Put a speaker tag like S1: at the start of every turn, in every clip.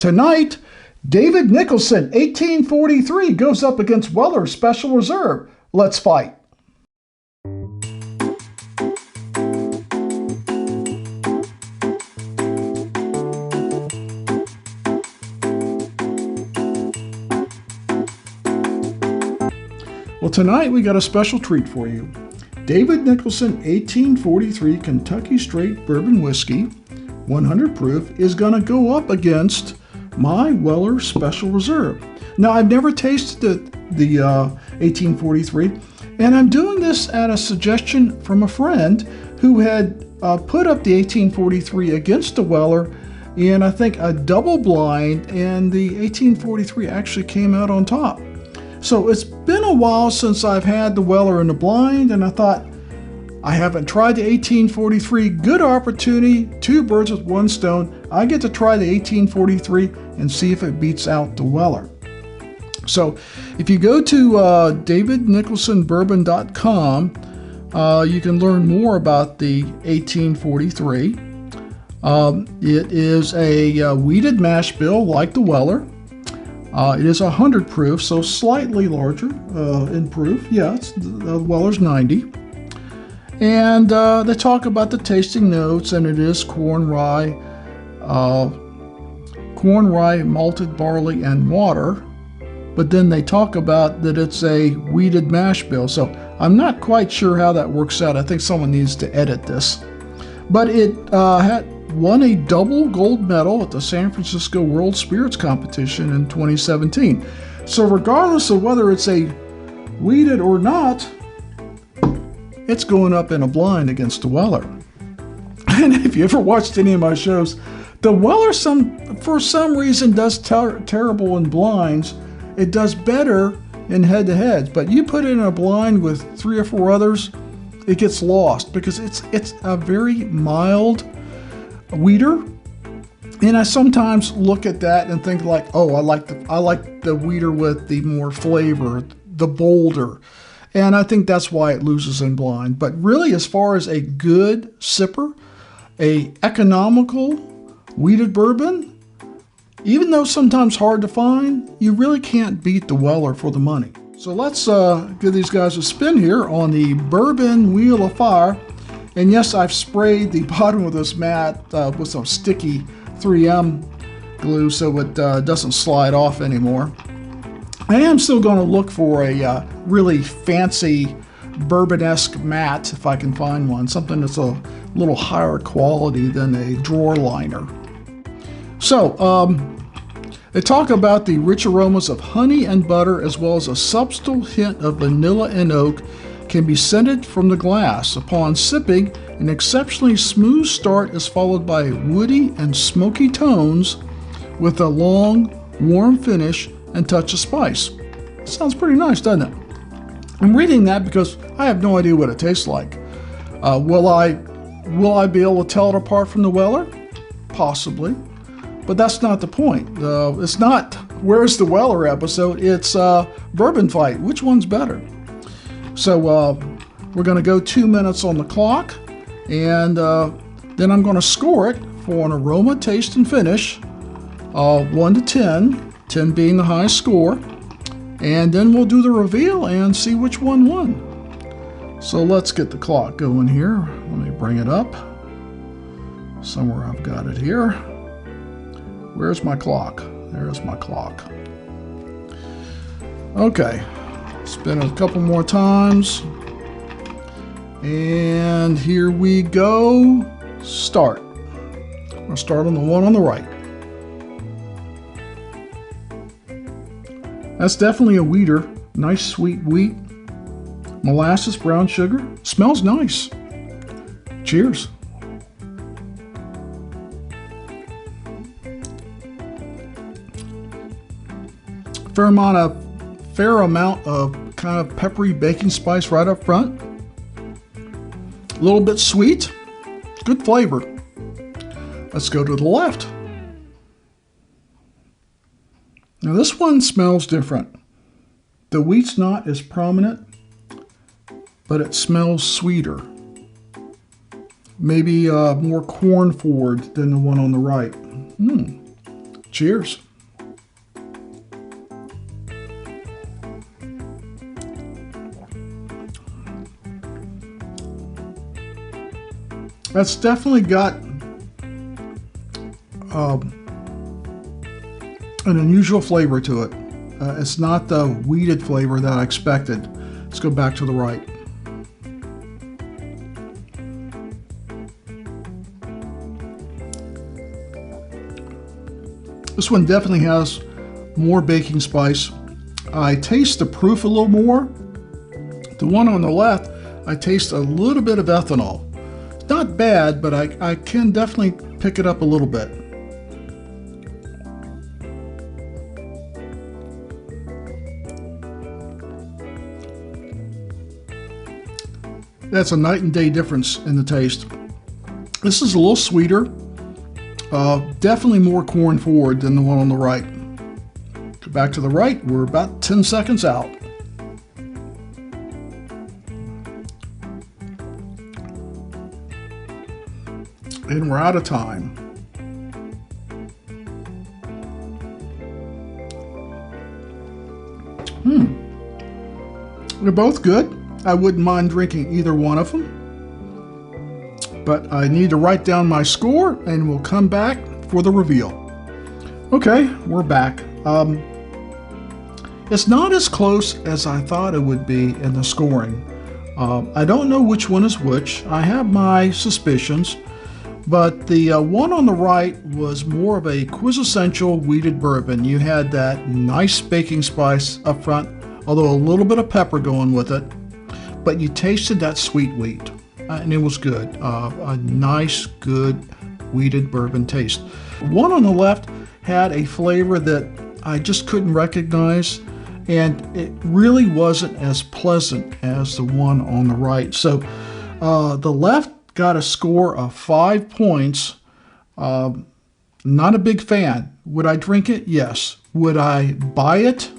S1: Tonight, David Nicholson, 1843, goes up against Weller Special Reserve. Let's fight. Well, tonight we got a special treat for you. David Nicholson, 1843 Kentucky Straight Bourbon Whiskey, 100 proof, is going to go up against my Weller Special Reserve. Now, I've never tasted the 1843, and I'm doing this at a suggestion from a friend who had put up the 1843 against the Weller in, I think, a double blind, and the 1843 actually came out on top. So it's been a while since I've had the Weller in the blind, and I thought, I haven't tried the 1843. Good opportunity, two birds with one stone. I get to try the 1843 and see if it beats out the Weller. So if you go to davidnicholsonbourbon.com, you can learn more about the 1843. It is a wheated mash bill like the Weller. It is 100 proof, so slightly larger in proof. Yeah, the Weller's 90. And they talk about the tasting notes, and it is corn, rye, malted barley, and water. But then they talk about that it's a wheated mash bill. So I'm not quite sure how that works out. I think someone needs to edit this. But it had won a double gold medal at the San Francisco World Spirits Competition in 2017. So regardless of whether it's a wheated or not, it's going up in a blind against the Weller. And if you ever watched any of my shows, the Weller for some reason does terrible in blinds. It does better in head-to-heads, but you put it in a blind with 3 or 4 others, it gets lost because it's a very mild wheater. And I sometimes look at that and think like, oh, I like the wheater with the more flavor, the bolder. And I think that's why it loses in blind. But really, as far as a good sipper, a economical wheated bourbon, even though sometimes hard to find, you really can't beat the Weller for the money. So let's give these guys a spin here on the Bourbon Wheel of Fire. And yes, I've sprayed the bottom of this mat with some sticky 3M glue so it doesn't slide off anymore. I am still going to look for a really fancy bourbon-esque mat if I can find one, something that's a little higher quality than a drawer liner. So they talk about the rich aromas of honey and butter, as well as a subtle hint of vanilla and oak can be scented from the glass. Upon sipping, an exceptionally smooth start is followed by woody and smoky tones with a long, warm finish and touch of spice. Sounds pretty nice, doesn't it? I'm reading that because I have no idea what it tastes like. Will I be able to tell it apart from the Weller? Possibly, but that's not the point. It's not Where's the Weller episode. It's Bourbon Fight. Which one's better? So we're going to go 2 minutes on the clock, and then I'm going to score it for an aroma, taste, and finish, 1 to 10. 10 being the highest score, and then we'll do the reveal and see which one won. So let's get the clock going here. Let me bring it up. Somewhere I've got it here. Where's my clock? There's my clock. Okay, spin it a couple more times. And here we go. Start. I'm going to start on the one on the right. That's definitely a wheater. Nice sweet wheat. Molasses, brown sugar. Smells nice. Cheers. Fair amount of kind of peppery baking spice right up front. A little bit sweet. Good flavor. Let's go to the left. Now this one smells different. The wheat's not as prominent, but it smells sweeter. maybe more corn forward than the one on the right. Cheers. That's definitely got an unusual flavor to it. It's not the wheated flavor that I expected. Let's go back to the right. This one definitely has more baking spice. I taste the proof a little more. The one on the left, I taste a little bit of ethanol. It's not bad, but I can definitely pick it up a little bit. That's a night and day difference in the taste. This is a little sweeter. Definitely more corn forward than the one on the right. Go back to the right, we're about 10 seconds out. And we're out of time. They're both good. I wouldn't mind drinking either one of them. But I need to write down my score and we'll come back for the reveal. Okay, we're back. It's not as close as I thought it would be in the scoring. I don't know which one is which. I have my suspicions, but the one on the right was more of a quintessential wheated bourbon. You had that nice baking spice up front, although a little bit of pepper going with it, but you tasted that sweet wheat. And it was good. A nice, good wheated bourbon taste. One on the left had a flavor that I just couldn't recognize, and it really wasn't as pleasant as the one on the right. So the left got a score of 5 points. Not a big fan. Would I drink it? Yes. Would I buy it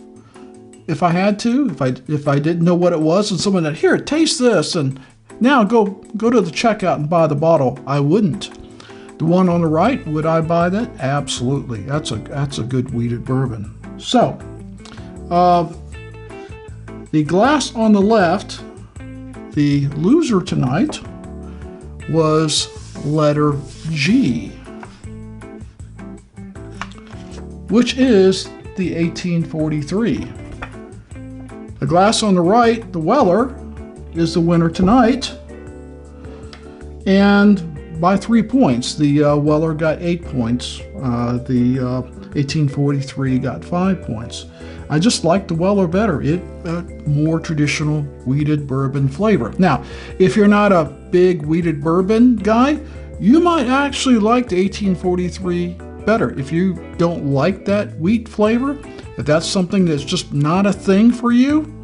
S1: if I had to? If I didn't know what it was, and someone said, "Here, taste this," and now go to the checkout and buy the bottle, I wouldn't. The one on the right, would I buy that? Absolutely. That's a good wheated bourbon. So, the glass on the left, the loser tonight was letter G, which is the 1843. The glass on the right, the Weller, is the winner tonight, and by 3 points. The Weller got 8 points. The 1843 got 5 points. I just like the Weller better. It more traditional wheated bourbon flavor. Now, if you're not a big wheated bourbon guy, you might actually like the 1843 better. If you don't like that wheat flavor, if that's something that's just not a thing for you,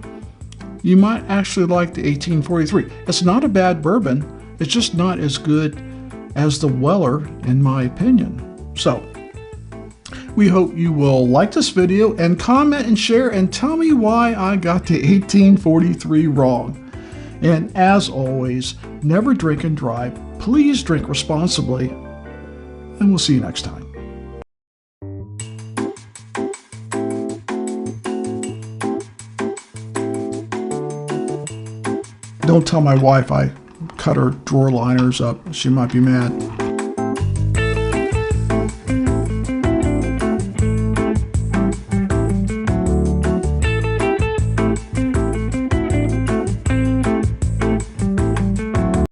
S1: you might actually like the 1843. It's not a bad bourbon. It's just not as good as the Weller, in my opinion. So, we hope you will like this video and comment and share and tell me why I got the 1843 wrong. And as always, never drink and drive. Please drink responsibly, and we'll see you next time. Don't tell my wife I cut her drawer liners up. She might be mad.